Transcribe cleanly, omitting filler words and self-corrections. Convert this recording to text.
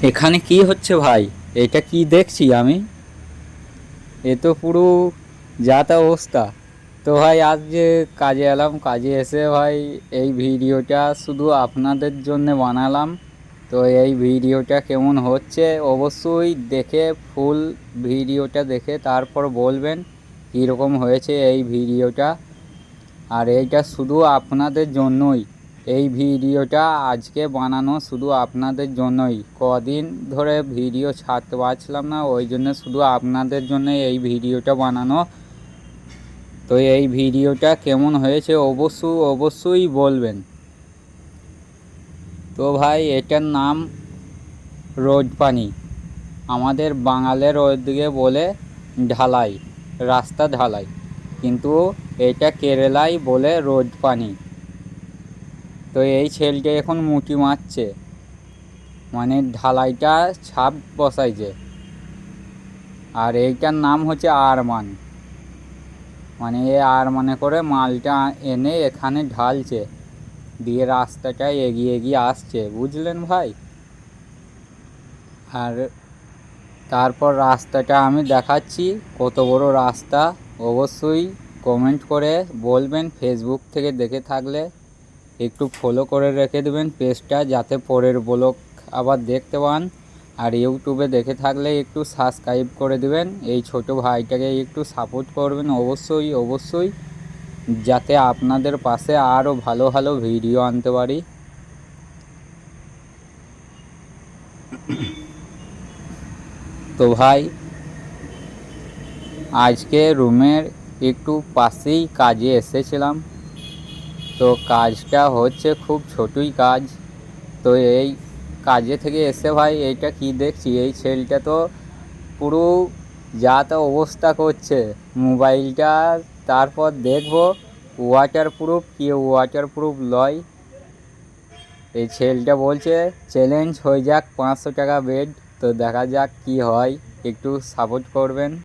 এখানে কি হচ্ছে ভাই? এটা কি দেখছি আমি? এ তো পুরো যা তা অবস্থা। তো ভাই আজ যে কাজে এলাম, কাজে এসে ভাই এই ভিডিওটা শুধু আপনাদের জন্য বানালাম। তো এই ভিডিওটা কেমন হচ্ছে অবশ্যই দেখে, ফুল ভিডিওটা দেখে তারপর বলবেন কীরকম হয়েছে এই ভিডিওটা। আর এইটা শুধু আপনাদের জন্যই, এই ভিডিওটা আজকে বানানো শুধু আপনাদের জন্যই। কদিন ধরে ভিডিও ছাড়তে পারছিলাম না, ওই জন্য শুধু আপনাদের জন্য এই ভিডিওটা বানানো। তো এই ভিডিওটা কেমন হয়েছে অবশ্যই বলবেন। তো ভাই এটার নাম রোড পানি। আমাদের বাঙালের ওদিকে বলে ঢালাই, রাস্তা ঢালাই, কিন্তু এটা কেরালায় বলে রোড পানি। তো এই ছেলেটা এখন মুটি মারছে, মানে ঢালাইটা ছাপ বসাইছে। আর এইটার নাম হচ্ছে আরমান, মানে এ আরমানে করে মালটা এনে এখানে ঢালছে, দিয়ে রাস্তাটা এগিয়ে আসছে, বুঝলেন ভাই। আর তারপর রাস্তাটা আমি দেখাচ্ছি কত বড় রাস্তা। অবশ্যই কমেন্ট করে বলবেন, ফেসবুক থেকে দেখে থাকলে একটু ফলো করে রেখে দেবেন পেজটা, যাতে পরের ব্লগ আবার দেখতে পান। আর ইউটিউবে দেখে থাকলে একটু সাবস্ক্রাইব করে দেবেন, এই ছোট ভাইটাকে একটু সাপোর্ট করবেন অবশ্যই, যাতে আপনাদের পাশে আরও ভালো ভালো ভিডিও আনতে পারি। তো ভাই আজকে রুমের একটু পাশেই কাজে এসেছিলাম। তো কাজটা হচ্ছে খুব ছোটই কাজ। তো এই কাজে থেকে এসে ভাই এইটা কি দেখছি, এই ছেলেটা তো পুরো যা তা অবস্থা করছে মোবাইলটা। তারপর দেখবো ওয়াটার প্রুফ কি ওয়াটার প্রুফ লয়। এই ছেলেটা বলছে চ্যালেঞ্জ হয়ে যাক 500 টাকা বেড। তো দেখা যাক কি হয়, একটু সাপোর্ট করবেন।